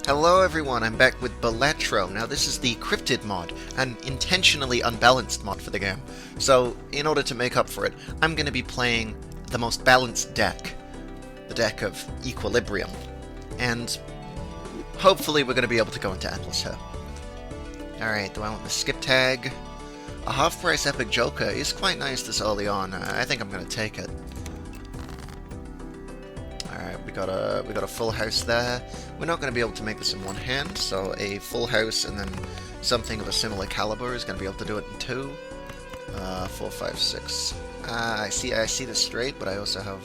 Hello everyone, I'm back with Balatro. Now this is the Cryptid Mod, an intentionally unbalanced mod for the game. So, in order to make up for it, I'm going to be playing the most balanced deck. The deck of Equilibrium. And hopefully we're going to be able to go into Endless here. Alright, do I want the skip tag? A half-price Epic Joker is quite nice this early on. I think I'm going to take it. Alright, we got a full house there. We're not going to be able to make this in one hand, so a full house and then something of a similar caliber is going to be able to do it in two. 4, 5, 6. I see the straight, but I also have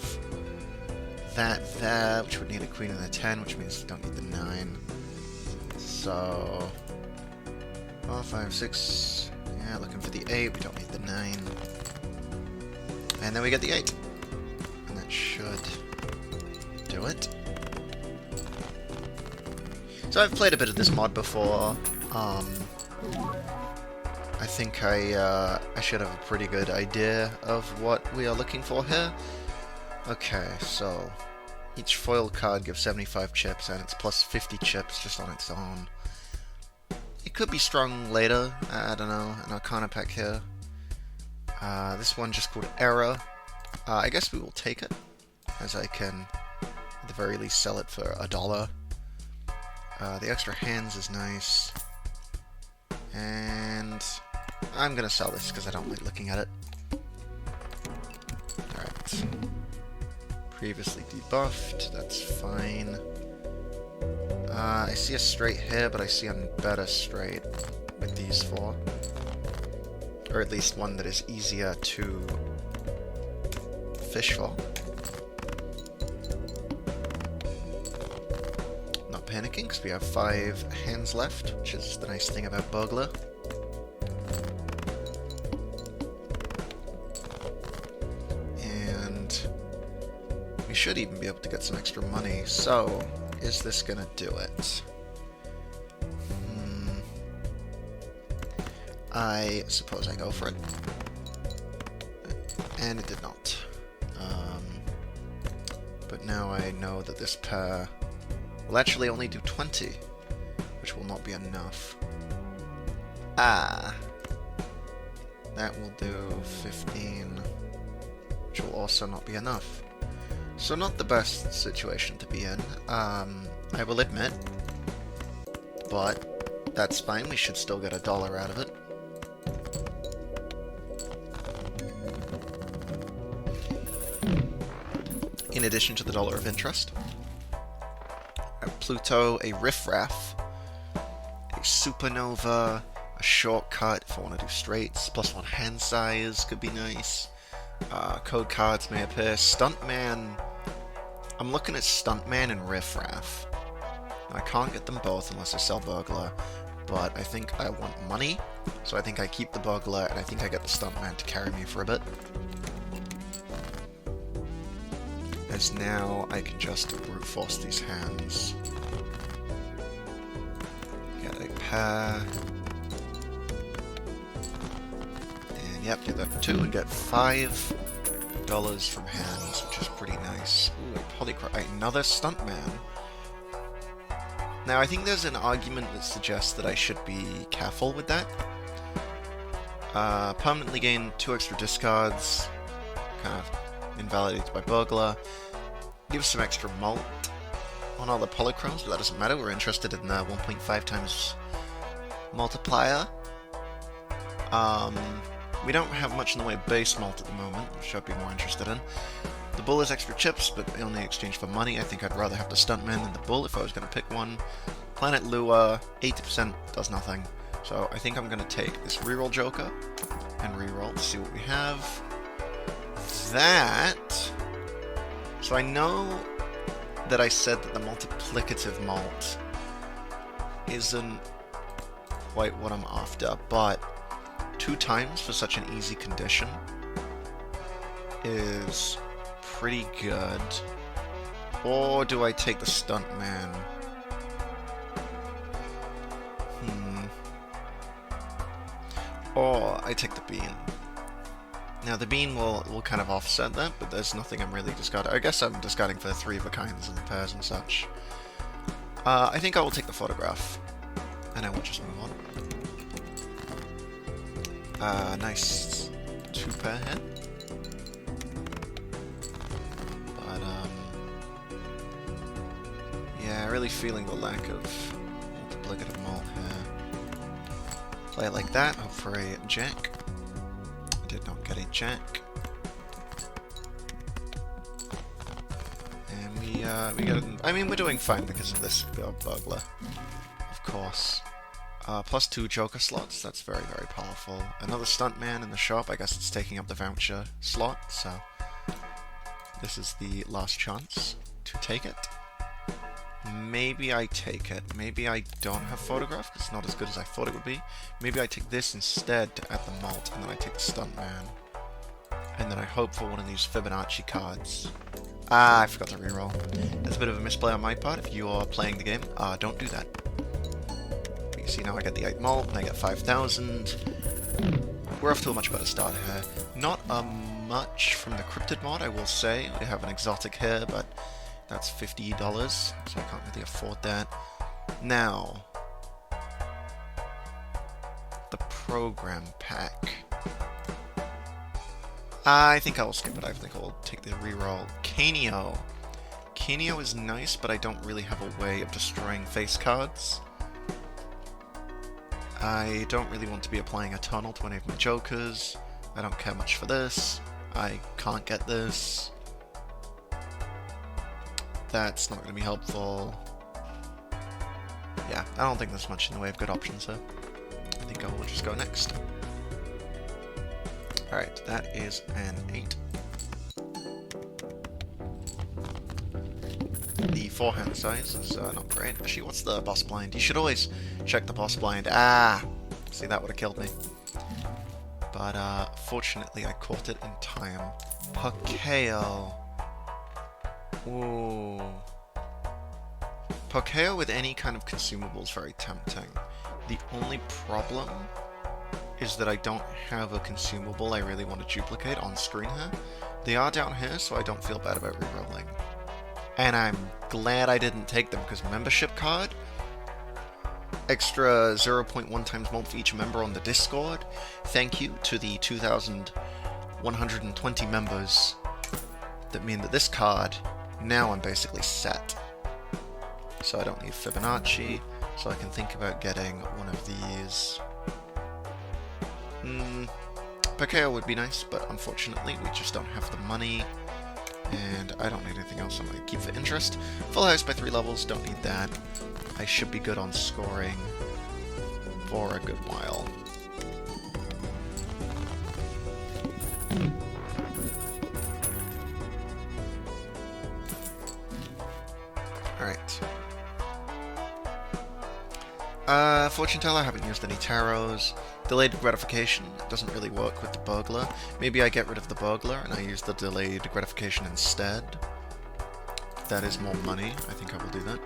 that there, which would need a queen and a 10, which means we don't need the 9. So 4, 5, 6. Yeah, looking for the 8. We don't need the 9. And then we get the 8. And that should do it. So I've played a bit of this mod before. I think I should have a pretty good idea of what we are looking for here. Okay, so each foil card gives 75 chips, and it's plus 50 chips just on its own. It could be strong later, I don't know, an Arcana pack here. This one just called Error. I guess we will take it, as I can at the very least sell it for $1. The extra hands is nice. And I'm gonna sell this because I don't like looking at it. Alright. Previously debuffed, that's fine. I see a straight here, but I see a better straight with these 4. Or at least one that is easier to fish for. Not panicking, because we have 5 hands left, which is the nice thing about Burglar. And we should even be able to get some extra money, so is this gonna do it? I suppose I go for it. And it did not. But now I know that this pair will actually only do 20, which will not be enough. That will do 15, which will also not be enough. So not the best situation to be in, I will admit, but that's fine, we should still get $1 out of it. In addition to the $1 of interest. A Pluto, a Riffraff, a Supernova, a Shortcut if I want to do straights, +1 hand size could be nice. Code cards may appear. Stuntman. I'm looking at Stuntman and Riffraff. I can't get them both unless I sell Burglar, but I think I want money, so I think I keep the Burglar, and I think I get the Stuntman to carry me for a bit. As now I can just brute force these hands. Get a pair. And yep, do that for 2 and get $5 from hands, which is pretty nice. Ooh, a Polycry, another Stuntman. Now I think there's an argument that suggests that I should be careful with that. Permanently gain 2 extra discards, kind of invalidated by Burglar. Gives some extra mult on all the polychromes, but that doesn't matter. We're interested in the 1.5 times multiplier. We don't have much in the way of base mult at the moment, which I'd be more interested in. The Bull is extra chips, but only in exchange for money. I think I'd rather have the Stuntman than the Bull if I was going to pick one. Planet Lua, 80% does nothing. So I think I'm going to take this reroll Joker and reroll to see what we have. So I know that I said that the multiplicative mult isn't quite what I'm after, but 2 times for such an easy condition is pretty good. Or do I take the Stuntman? Or I take the Bean. Now the Bean will kind of offset that, but there's nothing I'm really discarding. I guess I'm discarding for the 3 of a kinds and the pairs and such. I think I will take the photograph, and I will just move on. Nice 2-pair here. But, yeah, really feeling the lack of multiplicative malt here. Play it like that, hope for a jack. I did not get a jack. And we got I mean, we're doing fine because of this burglar, of course. +2 Joker slots, that's very, very powerful. Another stuntman in the shop, I guess it's taking up the voucher slot, so this is the last chance to take it. Maybe I take it. Maybe I don't have photograph, because it's not as good as I thought it would be. Maybe I take this instead to add the malt, and then I take the stuntman. And then I hope for one of these Fibonacci cards. Ah, I forgot to reroll. That's a bit of a misplay on my part. If you are playing the game, don't do that. But you see now I get the 8 malt, and I get 5,000. We're off to a much better start here. Not much from the Cryptid Mod, I will say. We have an exotic here, but that's $50, so I can't really afford that. Now, the program pack. I think I will skip it. I think I'll take the reroll. Canio. Canio is nice, but I don't really have a way of destroying face cards. I don't really want to be applying a tunnel to any of my jokers. I don't care much for this. I can't get this. That's not going to be helpful. Yeah, I don't think there's much in the way of good options here. I think I will just go next. Alright, that is an 8. The forehand size is not great. Actually, what's the boss blind? You should always check the boss blind. Ah! See, that would have killed me. But, fortunately, I caught it in time. Pokeo. Ooh. Pokeo with any kind of consumable is very tempting. The only problem is that I don't have a consumable I really want to duplicate on screen here. They are down here, so I don't feel bad about rerolling. And I'm glad I didn't take them, because membership card, extra 0.1 times malt for each member on the Discord. Thank you to the 2,120 members that mean that this card, now I'm basically set. So I don't need Fibonacci, so I can think about getting one of these. Pokeo would be nice, but unfortunately we just don't have the money, and I don't need anything else. I'm going to keep for interest. Full house by 3 levels, don't need that. I should be good on scoring for a good while. Alright. Fortune teller, I haven't used any tarots. Delayed gratification doesn't really work with the burglar. Maybe I get rid of the burglar and I use the delayed gratification instead. That is more money. I think I will do that.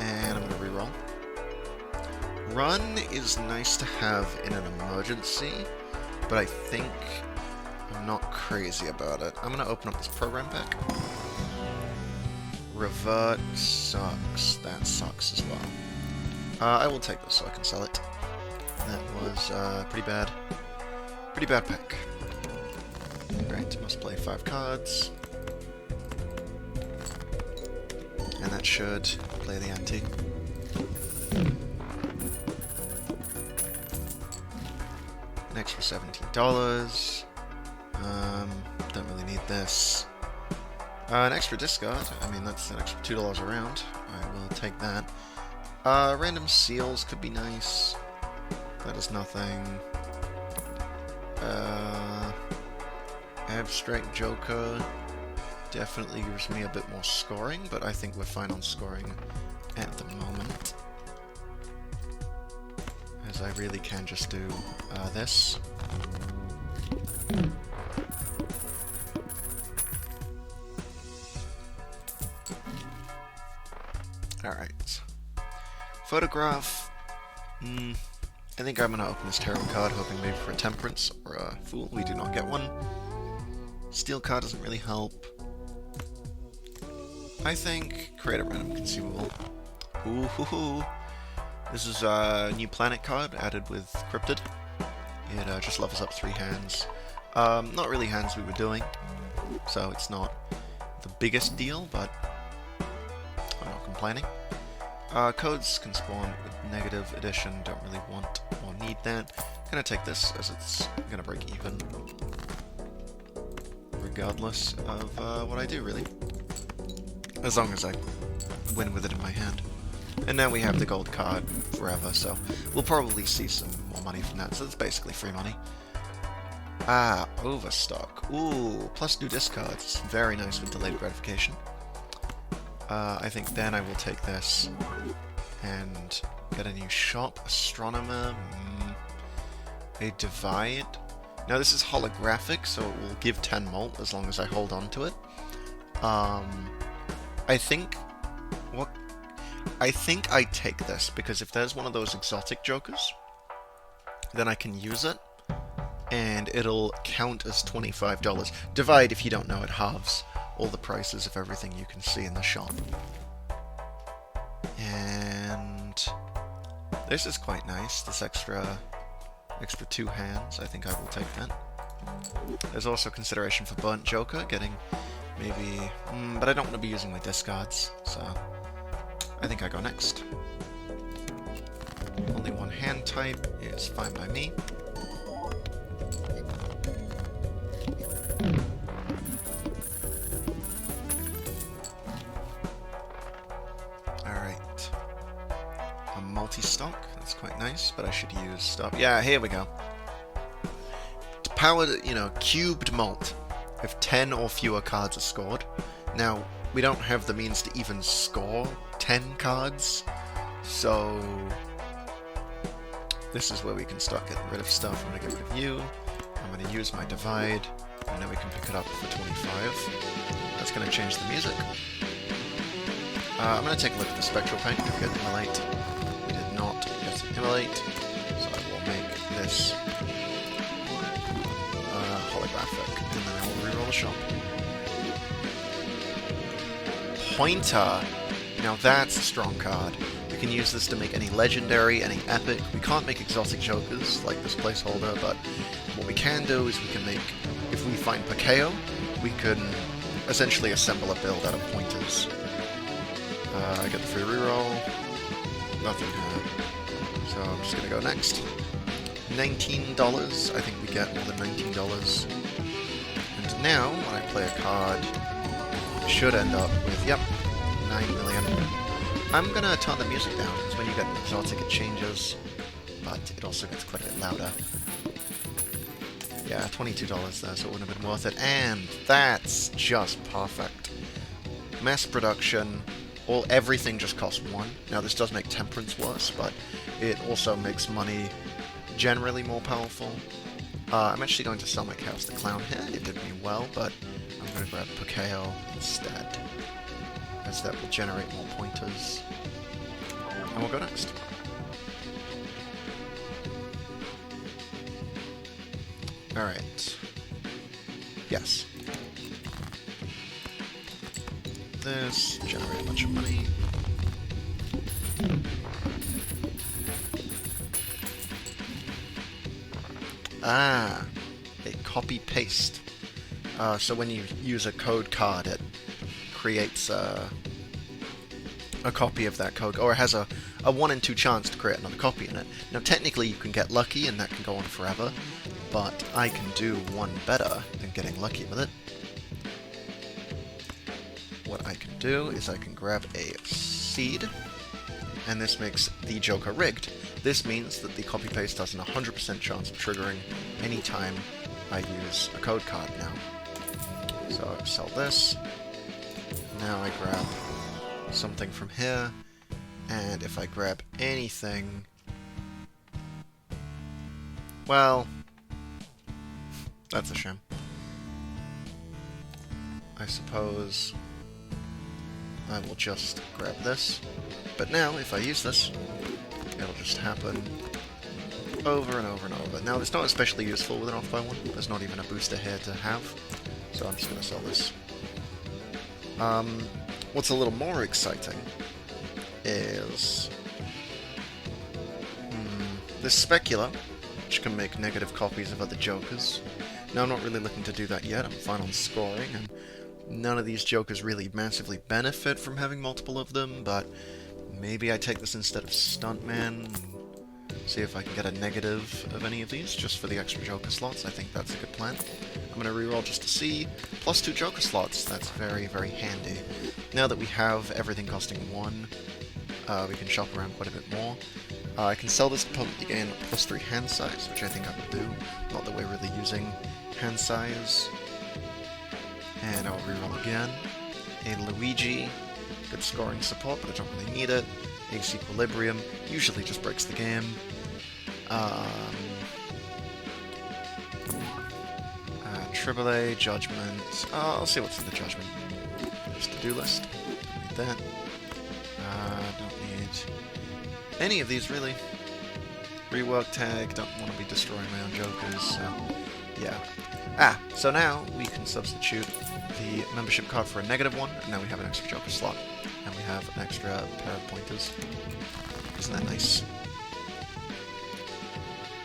And I'm going to reroll. Run is nice to have in an emergency, but I think I'm not crazy about it. I'm going to open up this program pack. Revert sucks. That sucks as well. I will take this so I can sell it. That was pretty bad. Pretty bad pack. Right, must play 5 cards. And that should play the ante. An extra $17. Don't really need this. An extra discard. I mean, that's an extra $2 around. I will take that. Random seals could be nice. That is nothing. Abstract Joker definitely gives me a bit more scoring, but I think we're fine on scoring at the moment. As I really can just do this. Alright. Photograph. I think I'm going to open this tarot card, hoping maybe for a Temperance or a Fool. We do not get one. Steel card doesn't really help. I think create a random consumable. Ooh, hoo, hoo. This is a new planet card added with Cryptid. It just levels up 3 hands. Not really hands we were doing, so it's not the biggest deal, but I'm not complaining. Codes can spawn with negative addition, don't really want or need that. Gonna take this as it's gonna break even, regardless of what I do, really. As long as I win with it in my hand. And now we have the gold card forever, so we'll probably see some more money from that, so it's basically free money. Ah, overstock. Ooh, plus new discards. Very nice with delayed gratification. I think then I will take this and get a new shop. Astronomer. A divide. Now this is holographic, so it will give 10 mult as long as I hold on to it. I think I take this, because if there's one of those exotic jokers, then I can use it, and it'll count as $25. Divide, if you don't know, it halves all the prices of everything you can see in the shop. And this is quite nice, this extra 2 hands. I think I will take that. There's also consideration for Burnt Joker, getting maybe... but I don't want to be using my discards, so I think I go next. Only 1 hand type is fine by me. Alright. A multi-stock, that's quite nice, but I should use stuff. Yeah, here we go. Powered, cubed mult. If 10 or fewer cards are scored. Now, we don't have the means to even score 10 cards, so this is where we can start getting rid of stuff. I'm going to get rid of you, I'm going to use my divide, and then we can pick it up for 25. That's going to change the music. I'm going to take a look at the spectral paint. Did we get immolate? We did not get immolate, so I will make this holographic, and then I will reroll the shop. Pointer! Now that's a strong card. We can use this to make any legendary, any epic. We can't make exotic jokers like this placeholder, but what we can do is we can make, if we find Pakeo, we can essentially assemble a build out of pointers. I get the free reroll. Nothing here. So I'm just gonna go next. $19. I think we get more than $19. And now, when I play a card, it should end up with, yep, 9 million. I'm gonna turn the music down, because when you get an exotic it changes, but it also gets quite a bit louder. Yeah, $22 there, so it wouldn't have been worth it, and that's just perfect. Mass production, everything just costs 1. Now this does make Temperance worse, but it also makes money generally more powerful. I'm actually going to sell my Chaos the Clown here. It did me well, but I'm going to grab Pakeo instead, as that will generate more pointers. And we'll go next. Alright. Yes. This, generate a bunch of money. Ah, a copy-paste. So when you use a code card, it creates a copy of that code, or it has a 1 in 2 chance to create another copy in it. Now technically you can get lucky and that can go on forever, but I can do one better than getting lucky with it. What I can do is I can grab a seed, and this makes the Joker rigged. This means that the copy-paste has an 100% chance of triggering anytime I use a code card now. So I sell this. Now I grab something from here, and if I grab anything... well, that's a shame. I suppose I will just grab this. But now, if I use this, it'll just happen over and over and over. Now, it's not especially useful with an off-by-one. There's not even a booster here to have, so I'm just going to sell this. What's a little more exciting is this Specula, which can make negative copies of other Jokers. Now, I'm not really looking to do that yet. I'm fine on scoring, and none of these Jokers really massively benefit from having multiple of them, but maybe I take this instead of Stuntman, and see if I can get a negative of any of these, just for the extra Joker slots. I think that's a good plan. I'm going to reroll just to see. Plus 2 Joker slots, that's very, very handy. Now that we have everything costing 1, we can shop around quite a bit more. I can sell this opponent to gain plus 3 hand size, which I think I will do. Not that we're really using hand size. And I'll reroll again. A Luigi, good scoring support, but I don't really need it. Ace Equilibrium, usually just breaks the game. Triple A, Judgment. I'll see what's in the Judgment. Just to-do list. Don't need that. Don't need any of these, really. Rework tag, don't want to be destroying my own Jokers, so yeah. So now we can substitute the membership card for a -1, and now we have an extra Joker slot. And we have an extra pair of pointers. Isn't that nice?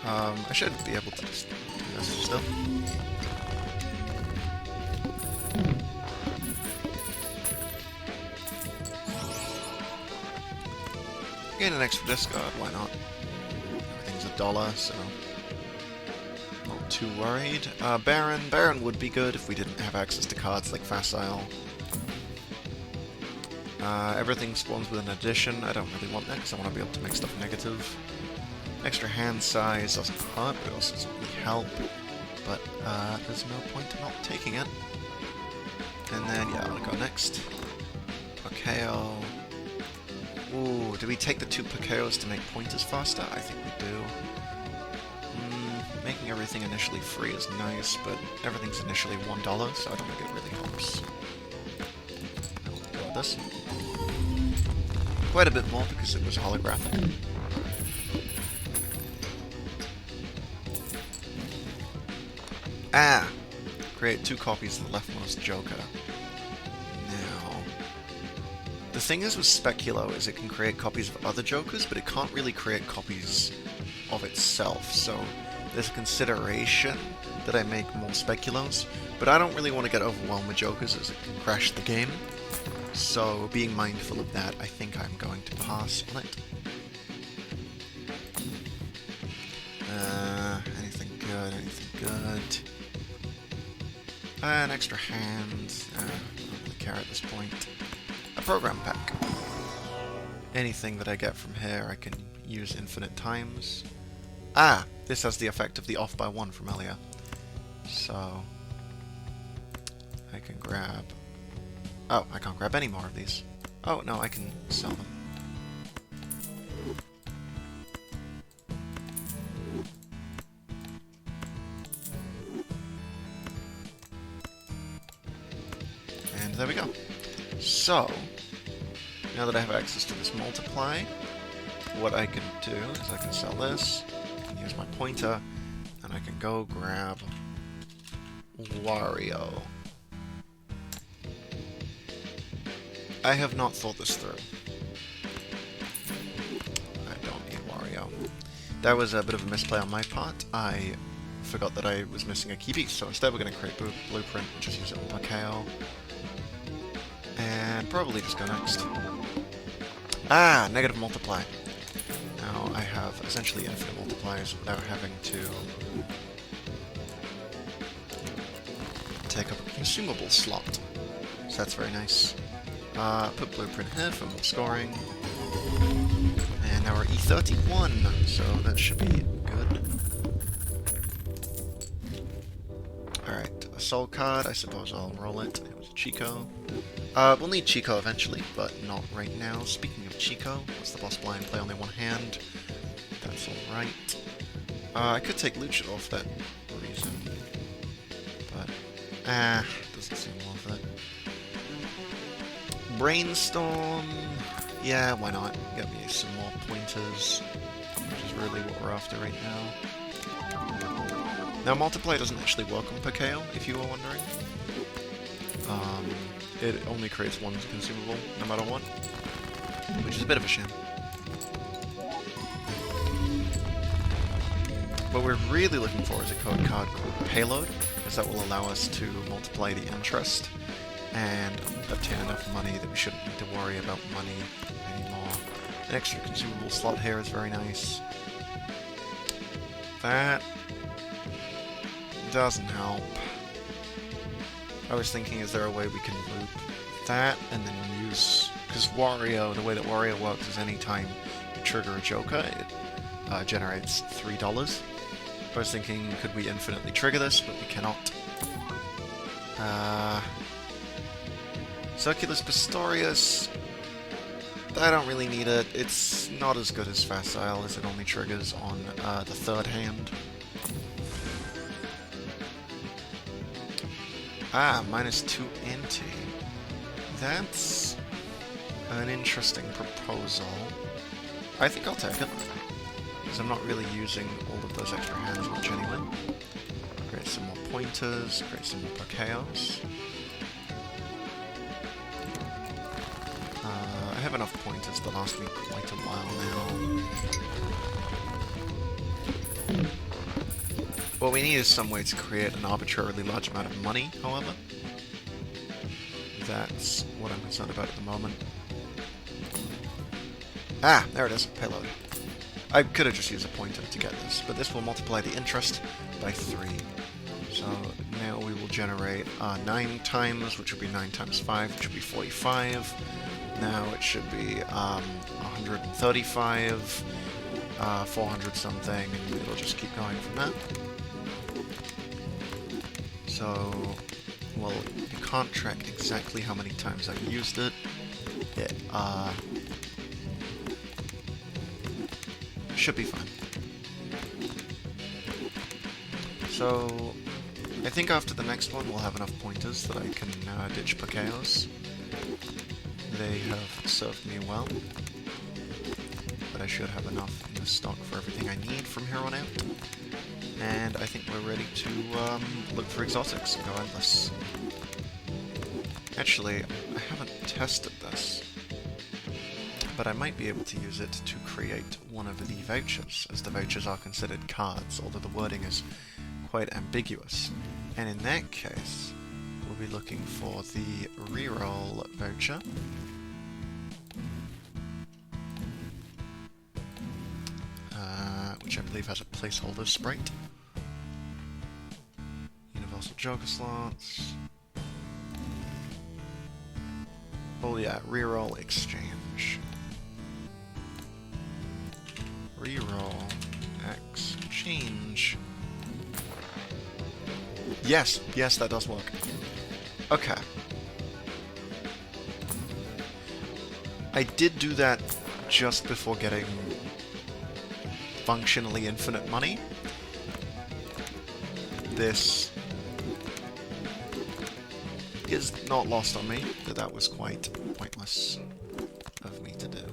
I should be able to just do this still. Gain an extra discard, why not? Everything's $1, so not too worried. Baron would be good if we didn't have access to cards like Facile. Everything spawns with an addition. I don't really want that because I want to be able to make stuff negative. Extra hand size doesn't hurt, but it also doesn't really help. But there's no point in not taking it. And then, yeah, I'm gonna go next. Pakeo. Ooh, do we take the 2 Pakeos to make pointers faster? I think we do. Making everything initially free is nice, but everything's initially $1, so I don't think it really helps. I'll go with this. Quite a bit more because it was holographic. Create 2 copies of the leftmost Joker. Now, the thing is with Speculo is it can create copies of other Jokers, but it can't really create copies of itself, so there's a consideration that I make more Speculos, but I don't really want to get overwhelmed with Jokers as it can crash the game. So, being mindful of that, I think I'm going to pass on it. Anything good, anything good. An extra hand. I don't really care at this point. A program pack. Anything that I get from here I can use infinite times. This has the effect of the off by 1 from earlier. So, I can grab... Oh, I can't grab any more of these. Oh, no, I can sell them. And there we go. So, now that I have access to this multiply, what I can do is I can sell this, I can use my pointer, and I can go grab Wario. I have not thought this through. I don't need Wario. That was a bit of a misplay on my part. I forgot that I was missing a key piece, so instead we're going to create Blueprint and just use it on Pakeo. And probably just go next. Negative multiply. Now I have essentially infinite multipliers without having to take up a consumable slot. So that's very nice. Put Blueprint here for more scoring. And now we're E31, so that should be good. Alright, a soul card, I suppose I'll roll it. It was a Chico. We'll need Chico eventually, but not right now. Speaking of Chico, what's the boss blind? Play only one hand. That's alright. I could take Lucha off that reason, but doesn't seem worth it. Brainstorm, yeah, why not? Get me some more pointers, which is really what we're after right now. Now, multiply doesn't actually work on Pakeo, if you were wondering. it only creates one consumable, no matter what. Which is a bit of a shame. What we're really looking for is a code card called Payload, because that will allow us to multiply the interest and obtain enough money that we shouldn't need to worry about money anymore. An extra consumable slot here is very nice. That doesn't help. I was thinking, is there a way we can loop that and then use... Because Wario, the way that Wario works is anytime you trigger a Joker, it generates $3. I was thinking, could we infinitely trigger this, but we cannot. Circulus Pistorius, I don't really need it. It's not as good as Facile, as it only triggers on the third hand. -2 Inti. That's an interesting proposal. I think I'll take it, because I'm not really using all of those extra hands much anyway. Create some more pointers, create some more Chaos. I have enough pointers to last me quite a while now. What we need is some way to create an arbitrarily large amount of money, however. That's what I'm concerned about at the moment. Ah, there it is, Payload. I could have just used a pointer to get this, but this will multiply the interest by 3. So now we will generate 9 times, which would be 9 times 5, which would be 45. Now it should be 135, 400 something, and it'll just keep going from that. So, well, you can't track exactly how many times I've used it. It should be fine. So, I think after the next one we'll have enough pointers that I can ditch Chaos. They have served me well, but I should have enough in the stock for everything I need from here on out. And I think we're ready to look for exotics and go endless. Actually, I haven't tested this, but I might be able to use it to create one of the vouchers, as the vouchers are considered cards, although the wording is quite ambiguous. And in that case, we'll be looking for the reroll voucher. Which I believe has a placeholder sprite. Universal Joker slots. Oh yeah, reroll exchange. Reroll exchange. Yes, yes, that does work. Okay. I did do that just before getting functionally infinite money. This is not lost on me that that was quite pointless of me to do.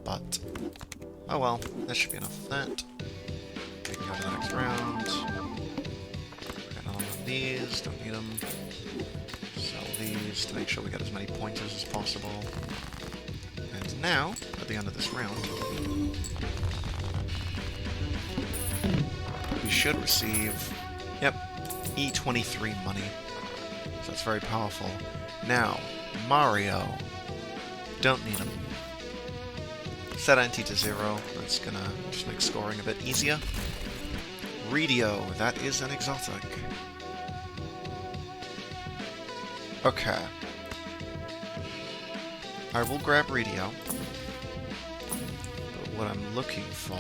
But, oh well, that should be enough of that. We can go to the next round. Get on with these, don't need them. Sell these to make sure we get as many pointers as possible. And now, at the end of this round, we should receive, yep, E23 money. So that's very powerful. Now, Mario. Don't need him. Set Anti to 0. That's gonna just make scoring a bit easier. Redio. That is an exotic. Okay. I will grab Redio. But what I'm looking for...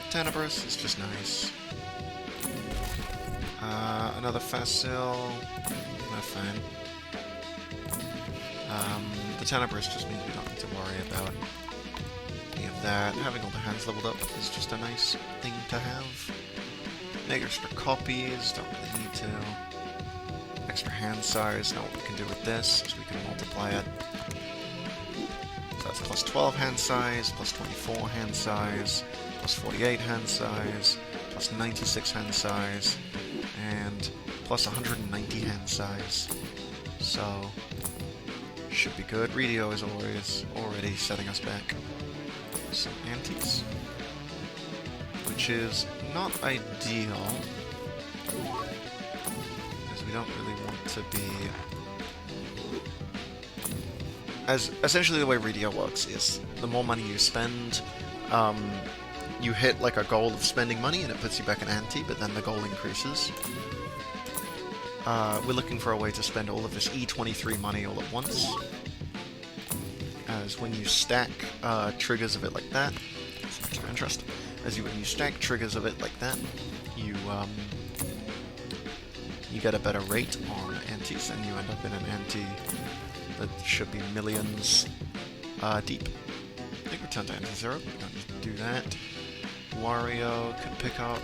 Tenebris is just nice. Another Facile. Not fine. The Tenebris just means we don't need to worry about any of that. Having all the hands leveled up is just a nice thing to have. Make extra copies, don't really need to. Extra hand size, know what we can do with this, is we can multiply it. So that's plus 12 hand size, plus 24 hand size, plus 48 hand size, plus 96 hand size, and plus 190 hand size. So, should be good. Radio is already setting us back some antes, which is not ideal, because we don't really want to be... As essentially the way radio works is, the more money you spend, you hit like a goal of spending money and it puts you back an ante, but then the goal increases. We're looking for a way to spend all of this E23 money all at once, as when you stack triggers of it like that, that's extra interest, when you stack triggers of it like that, you get a better rate on antes, and you end up in an ante that should be millions deep. I think return to ante-0, we don't need to do that. Wario could pick up...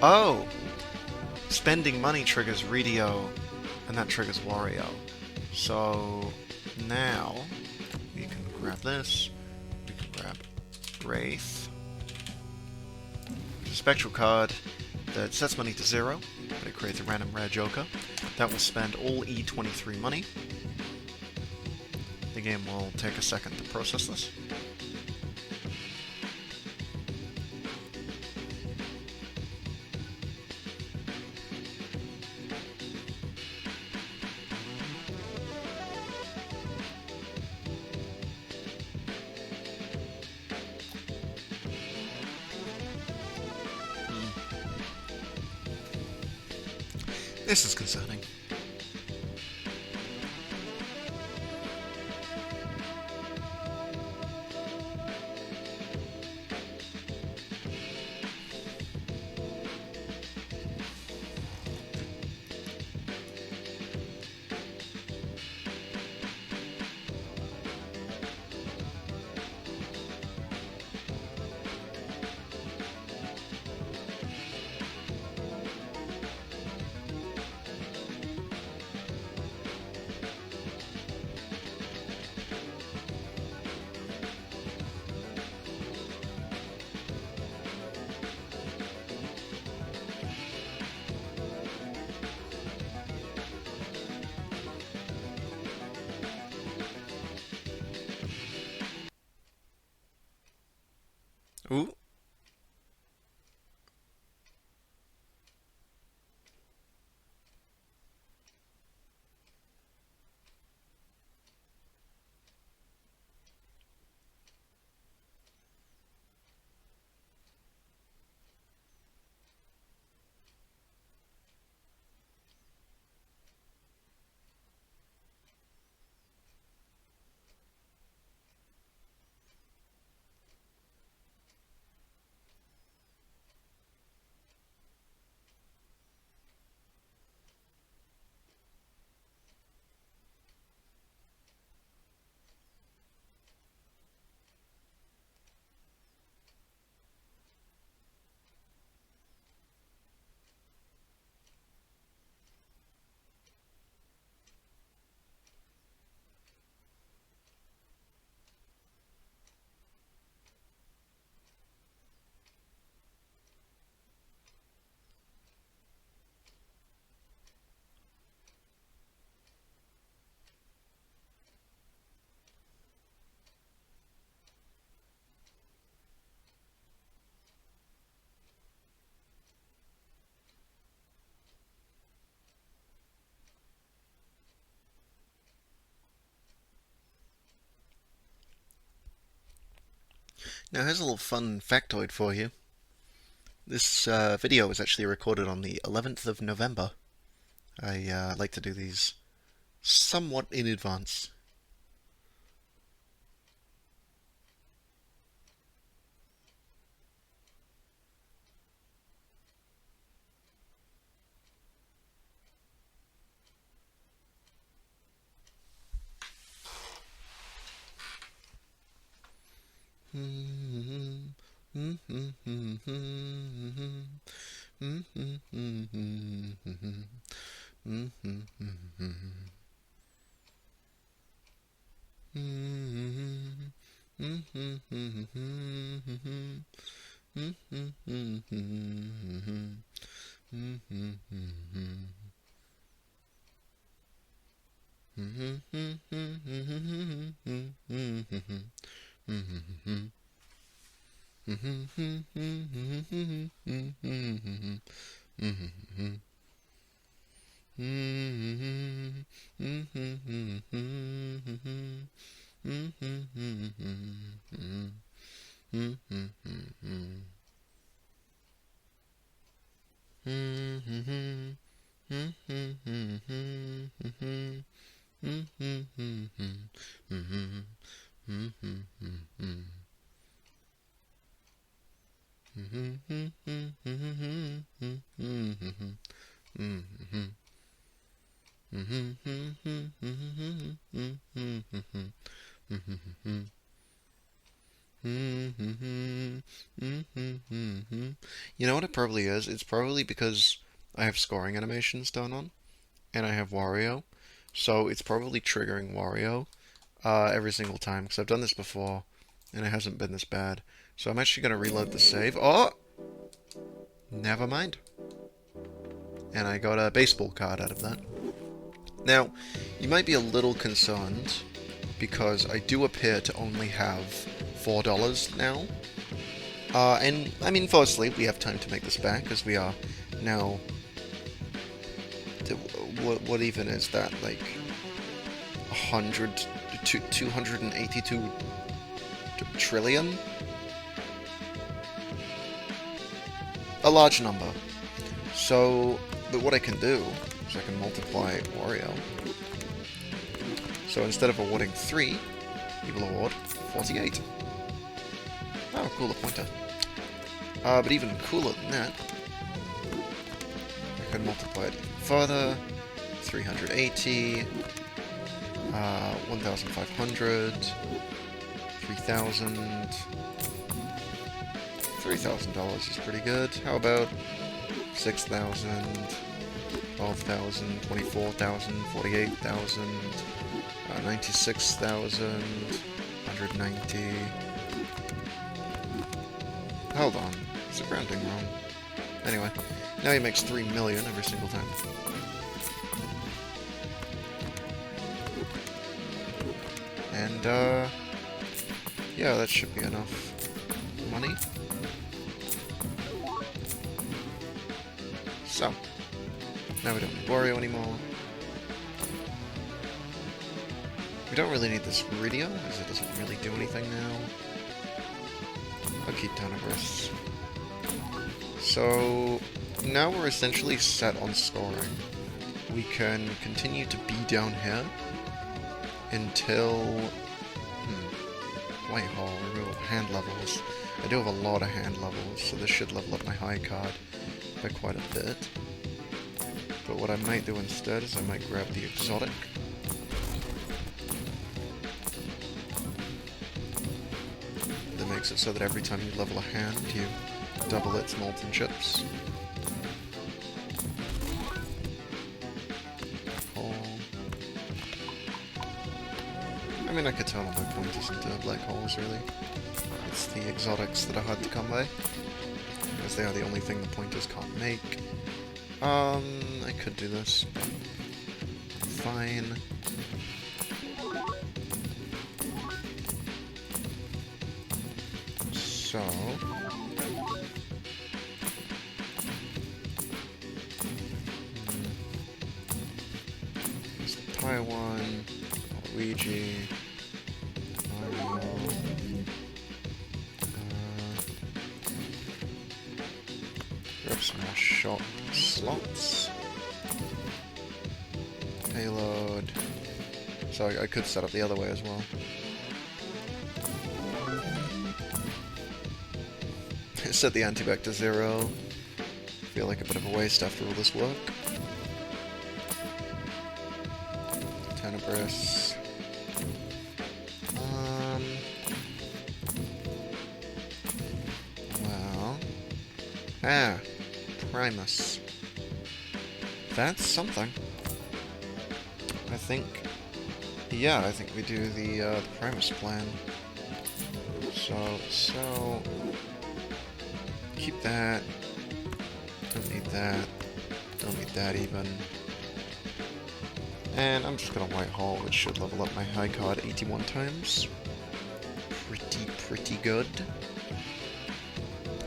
Oh! Spending money triggers Radio, and that triggers Wario. So now we can grab this, we can grab Wraith. There's a spectral card that sets money to 0, but it creates a random rare joker. That will spend all E23 money. The game will take a second to process this. This is concerning. Ooh. Now here's a little fun factoid for you. This video was actually recorded on the 11th of November. I like to do these somewhat in advance. You know what it probably is? It's probably because I have scoring animations done on, and I have Wario, so it's probably triggering Wario every single time, because I've done this before, and it hasn't been this bad. So I'm actually going to reload the save. Oh! Never mind. And I got a baseball card out of that. Now, you might be a little concerned, because I do appear to only have $4 now. And, I mean, firstly, we have time to make this back, because we are now... What even is that? Like, 282 trillion? A large number. So, but what I can do is I can multiply Wario. So instead of awarding 3, you will award 48. Oh, cooler pointer. But even cooler than that, I can multiply it even further. 380, 1,500, 3,000. $3,000 is pretty good. How about 6,000, 12,000, 24,000, 48,000, 96,000, 190. Hold on, is the rounding wrong? Anyway, now he makes 3 million every single time. And, yeah, that should be enough money. So, now we don't need Wario anymore. We don't really need this radio, because it doesn't really do anything now. I'll keep Tenebris. So, now we're essentially set on scoring. We can continue to be down here until... Whitehall, remove hand levels. I do have a lot of hand levels, so this should level up my high card by quite a bit. But what I might do instead is I might grab the exotic. That makes it so that every time you level a hand, you double its molten chips. I mean, I could turn all my pointers into black holes, really. It's the exotics that are hard to come by, because they are the only thing the pointers can't make. I could do this. Fine. So... Taiwan, Luigi... grab some more shot slots. Payload. So I could set up the other way as well. Set the anti-back to 0. Feel like a bit of a waste after all this work. Tenebris. Well... Ah! Primus. That's something. I think... Yeah, I think we do the Primus plan. So... Keep that. Don't need that. Don't need that even. And I'm just gonna white haul, which should level up my high card 81 times. Pretty good.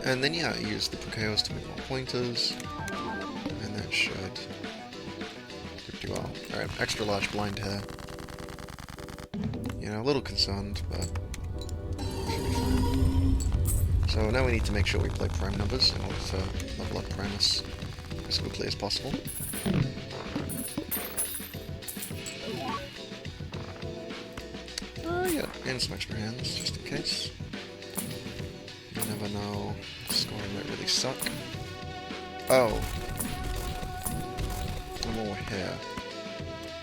And then yeah, I use the Pukeos to make more pointers. And that should do well. Alright, extra large blind here. You know, a little concerned, but should be fine. So now we need to make sure we play prime numbers in order to level up Primus as quickly as possible. Yeah, and some extra hands, just in case. You never know, scoring might really suck. Oh. I'm all here.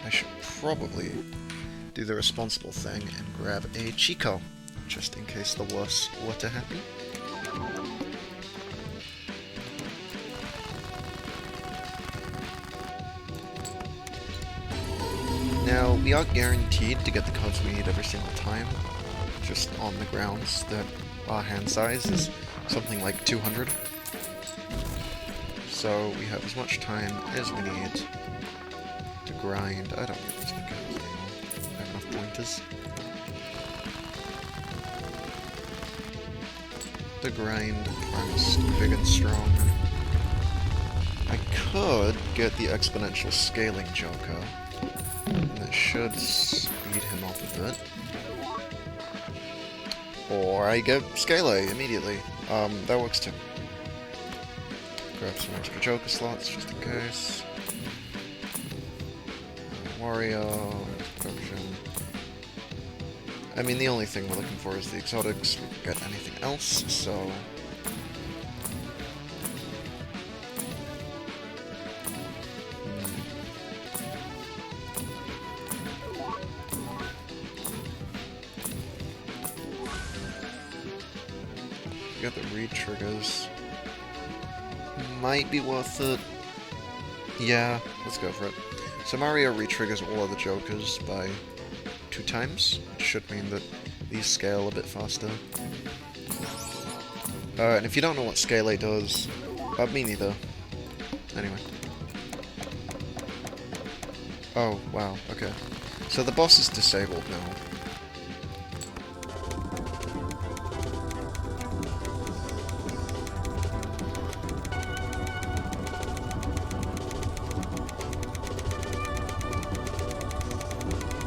I should probably do the responsible thing and grab a Chico, just in case the worst were to happen. Now, we are guaranteed to get the cards we need every single time, just on the grounds that our hand size is something like 200. So we have as much time as we need to grind. I don't need these Pukeos anymore. I have enough pointers. To grind Primus big and strong. I could get the exponential scaling Joker. That should speed him up a bit. Or I get Scale immediately. That works too. Grab some extra Joker slots just in case. Wario, production. I mean, the only thing we're looking for is the exotics. We can get anything else, so... Got the read triggers. Might be worth it. Yeah, let's go for it. So Mario re-triggers all other Jokers by 2 times, which should mean that these scale a bit faster. And if you don't know what Scale A does, me neither. Anyway. Oh, wow, okay. So the boss is disabled now.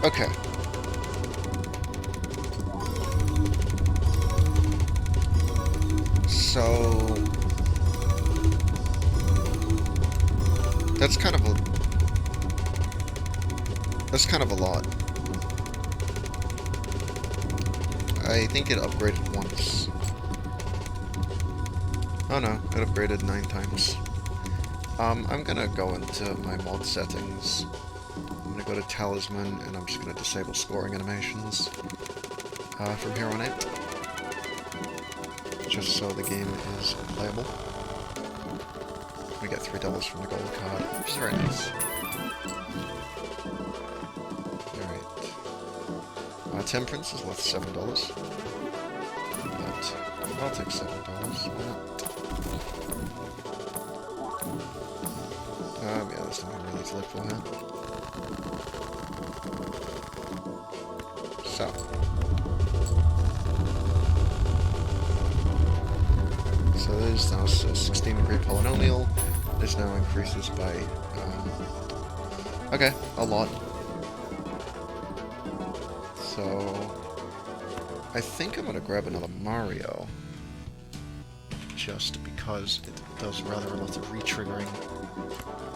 Okay. So... That's kind of a lot. I think it upgraded once. Oh no, it upgraded 9 times. I'm gonna go into my mod settings. I'm gonna go to Talisman, and I'm just gonna disable scoring animations from here on out. Just so the game is playable. We get 3 doubles from the gold card, which is very nice. Alright. Temperance is worth $7. But I'll take $7. Why not? Yeah, there's nothing really to look for here. So. So there's now a 16-degree polynomial. This now increases by, okay, a lot. So, I think I'm gonna grab another Mario. Just because it does rather a lot of re-triggering.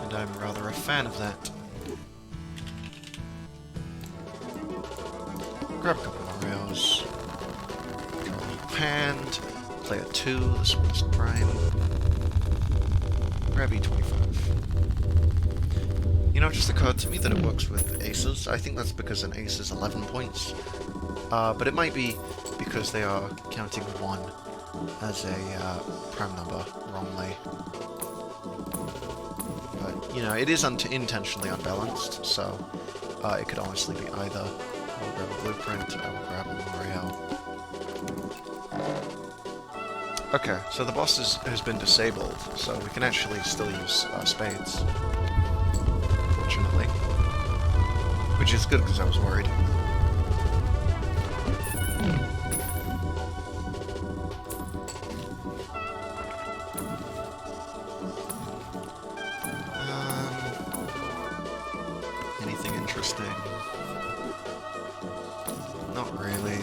And I'm rather a fan of that. Grab a couple Marios. Draw a hand. Play a 2, this one's prime. Grab E25. You know, it just occurred to me that it works with aces. I think that's because an ace is 11 points. But it might be because they are counting 1 as a prime number wrongly. But, you know, it is intentionally unbalanced, so it could honestly be either. I will grab a blueprint, I will grab a Mario. Okay, so the boss has been disabled, so we can actually still use spades. Fortunately. Which is good because I was worried. Anything interesting? Not really.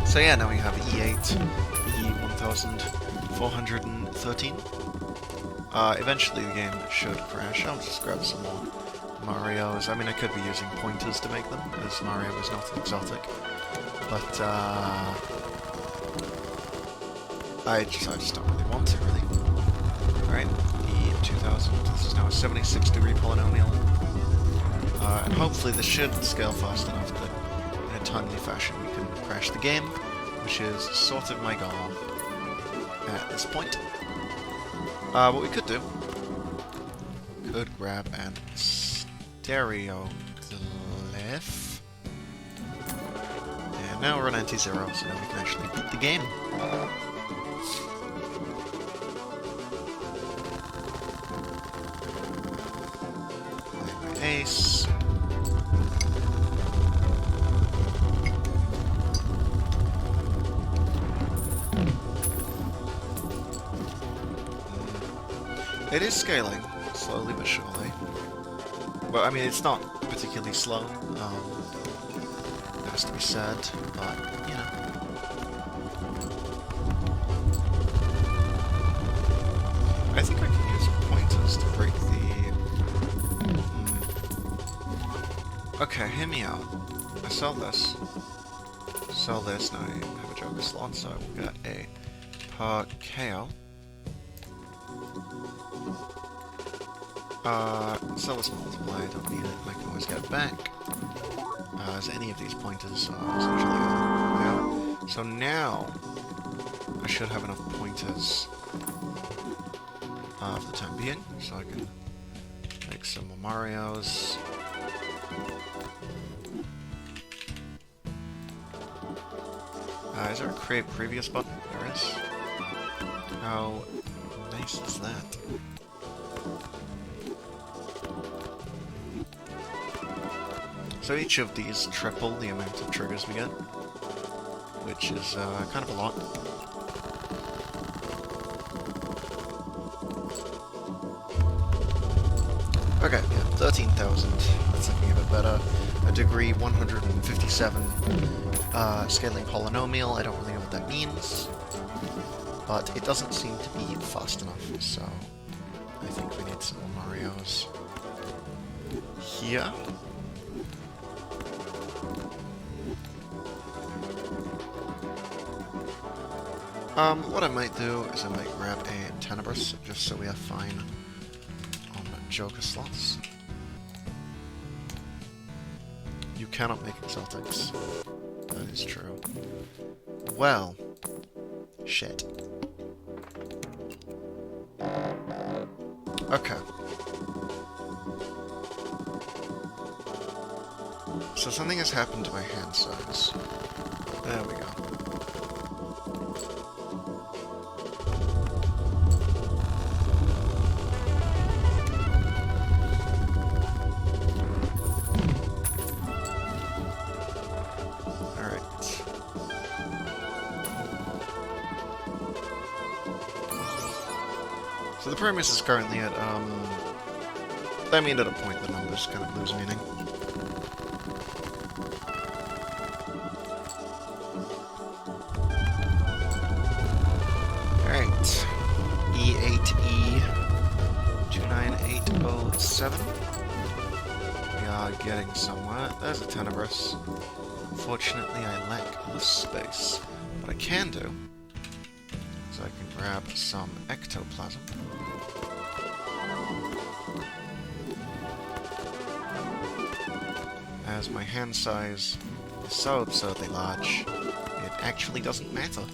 So yeah, now we have E8, E1413. Eventually the game should crash. I'll just grab some more Marios. I mean, I could be using pointers to make them, as Mario is not an exotic. But, I just don't really want to, really. Alright, E2000. This is now a 76-degree polynomial. And hopefully this should scale fast enough that, in a timely fashion, we can crash the game, which is sort of my goal at this point. What we could do, could grab an stereoglyph, and now we're on anti-zero, so now we can actually beat the game. Play my ace. It is scaling, slowly but surely. Well, I mean, it's not particularly slow, it has to be said, but, you know. I think I can use pointers to break the... Okay, hear me out. I sell this. Sell this, now I have a joker slot, so I will get a Parkeo. Sell this multiply, don't need it, I can always get it back. As any of these pointers are essentially out. So now, I should have enough pointers for the time being, so I can make some more Marios. Is there a create previous button? There is. How nice is that? So each of these triple the amount of triggers we get, which is kind of a lot. Okay, yeah, 13,000. That's looking a bit better. A degree 157 scaling polynomial. I don't really know what that means, but it doesn't seem to be fast enough, so I think we need some more Marios here. What I might do is I might grab a Tenebris, just so we are fine on Joker slots. You cannot make exotics. That is true. Well, shit. Okay. So something has happened to my hand size. There we go. So the premise is currently at, I mean at a point the numbers kind of lose meaning. Alright. E8E 29807. We are getting somewhere. There's a Tenebris. Unfortunately I lack the space. What I can do is I can grab some ectoplasm. As my hand size is so absurdly large, it actually doesn't matter.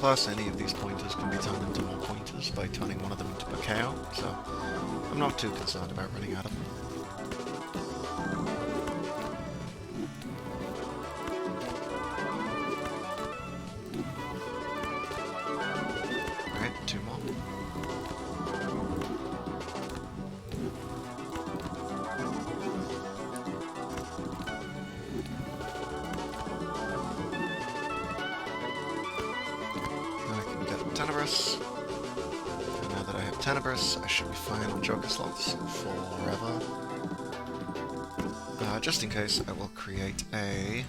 Plus, any of these pointers pointers can be turned into more pointers by turning one of them into Bacao, so I'm not too concerned about running out of them. Alright, 2 more. Tenebris. And now that I have Tenebris, I should be fine on Joker slots forever. Just in case, I will create a...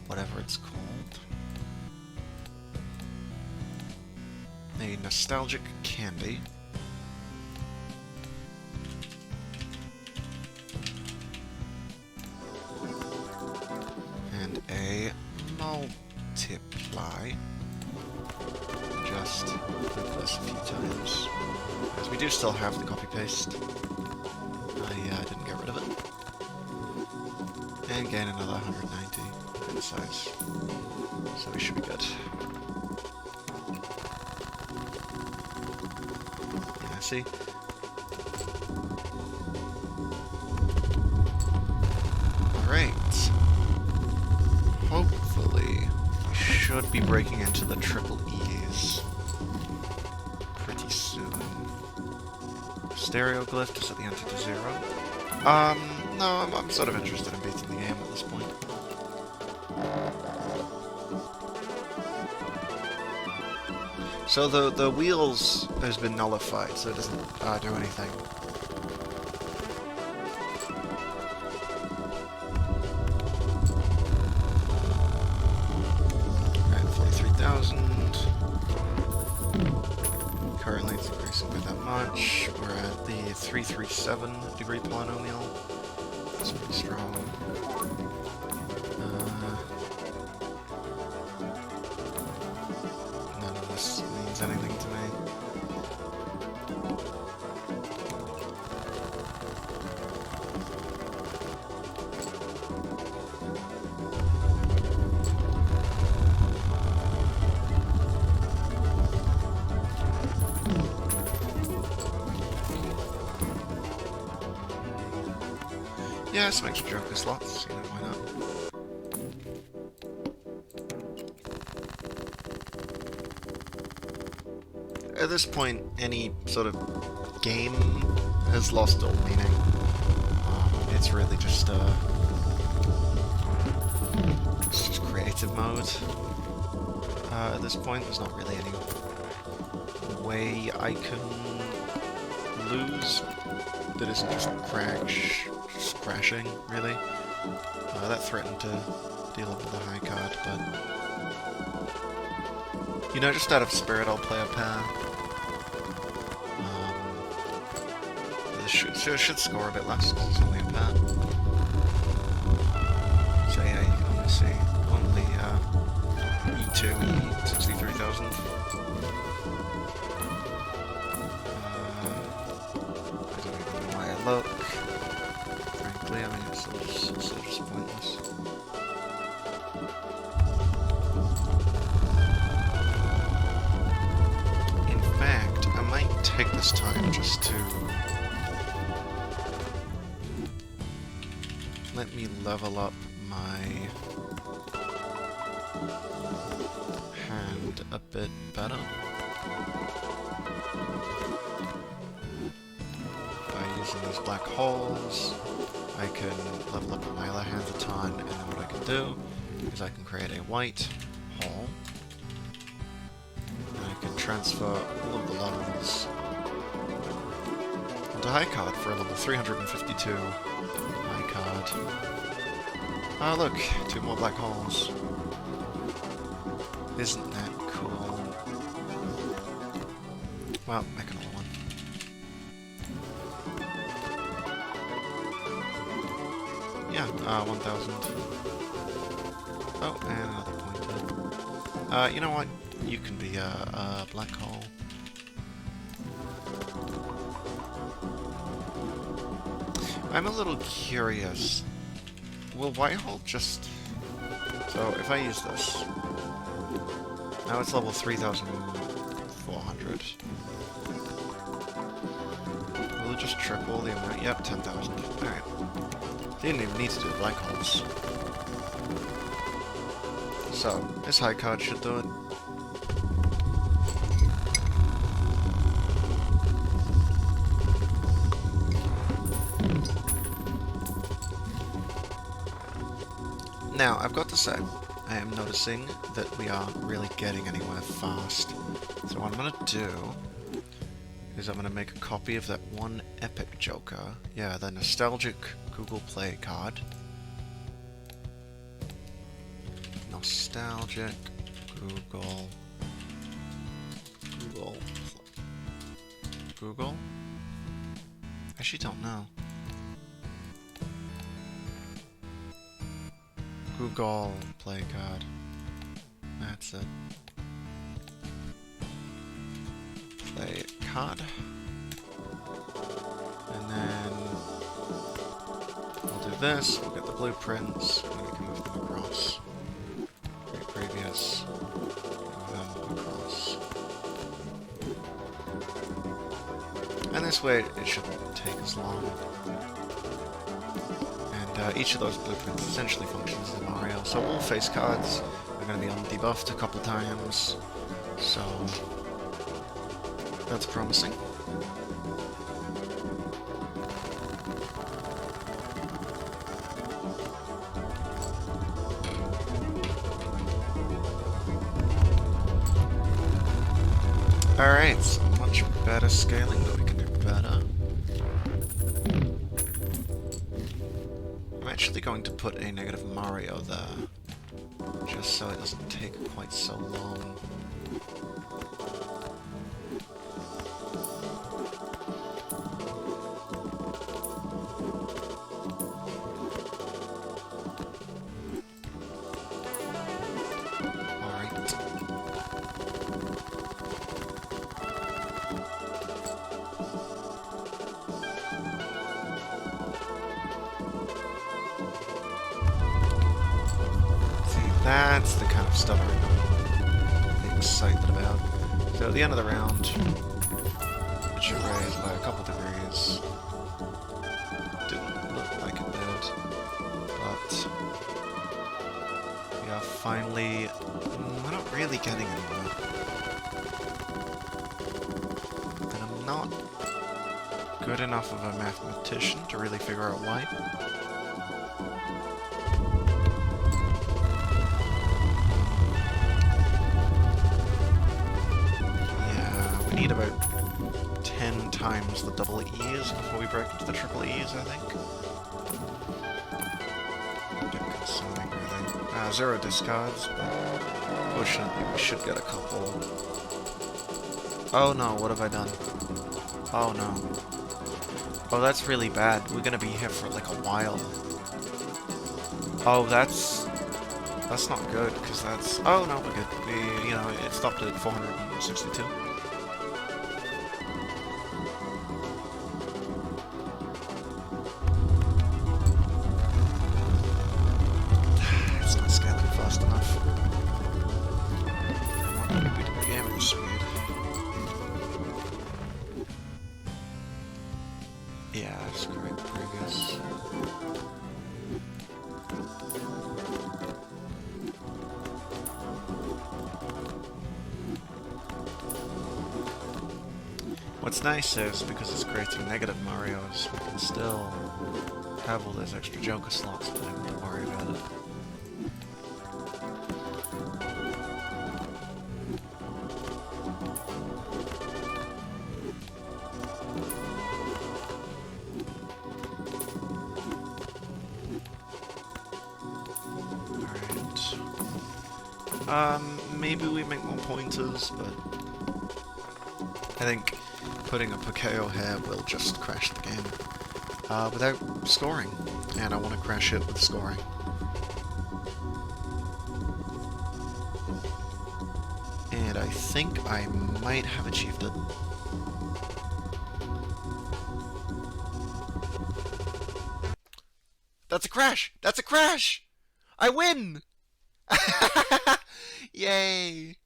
whatever it's called. A Nostalgic Candy. And a Multiply. Just look this a few times. Because we do still have the copy-paste. I didn't get rid of it. And gain another 190 in size. So we should be good. Yeah, see? Alright. Hopefully, we should be breaking into the triple E's pretty soon. Stereoglyph to set the ante to 0. No, I'm sort of interested in beating the game at this point. So the wheels has been nullified, so it doesn't do anything. Alright, 43,000. Currently it's increasing by that much. We're at the 337 degree polynomial. That's pretty strong. None of this means anything to me. Yeah, some extra Joker slots, you know, why not? At this point, any sort of game has lost all meaning. It's really just, it's just creative mode. At this point, there's not really any way I can lose that isn't just crashing, really. That threatened to deal up with a high card, but... you know, just out of spirit, I'll play a pair. This should score a bit less, because it's only a pair. So yeah, you can only see only E2, E63,000. I don't even know why I look. Frankly, I mean, it's just pointless. In fact, I might take this time just to let me level up my hand a bit better by using these black holes. I can level up my other hands a ton, and then what I can do is I can create a white hole, and I can transfer all of the levels onto high card for a level 352 high card. Ah, look, 2 more black holes. Isn't that cool? Well, I can roll one. Yeah, 1,000. Oh, and another pointer. You know what? You can be a black hole. I'm a little curious. Will white hole just... so if I use this... now it's level 3,000 400. Will it just triple the amount? Yep, 10,000. Alright. Didn't even need to do black holes. So, this high card should do it. Now, I've got to say, I am noticing that we aren't really getting anywhere fast. So what I'm going to do is I'm going to make a copy of that one epic joker. Yeah, the nostalgic Google Play card. Nostalgic Google? I actually don't know. Google Play card. That's it. Play card. And then we'll do this, we'll get the blueprints, and we can move them across. Create previous, move them across. And this way it shouldn't take as long. And each of those blueprints essentially functions as a Mario. So all face cards are going to be undebuffed a couple times. So that's promising. Alright, so much better scaling, but we can do better. I'm actually going to put a negative Mario there, just so it doesn't take quite so long. That's the kind of stuff I'm excited about. So at the end of the round, it should raise by a couple degrees. Didn't look like it did, but we are finally... we're not really getting anywhere. And I'm not good enough of a mathematician to really figure out why. Need about 10 times the double E's before we break into the triple E's, I think. Getting concerning, really. 0 discards, but fortunately we should get a couple. Oh no, what have I done? Oh no. Oh, that's really bad. We're gonna be here for like a while. Oh, that's not good, because that's... oh no, we're good. We, you know, it stopped at 462. Yeah, that's correct. Previous. What's nice is, because it's creating negative Marios, we can still have all those extra Joker slots and not have to worry about it. Maybe we make more pointers, but I think putting a Pokeo here will just crash the game without scoring, and I want to crash it with scoring. And I think I might have achieved it. That's a crash! That's a crash! I win! Yay!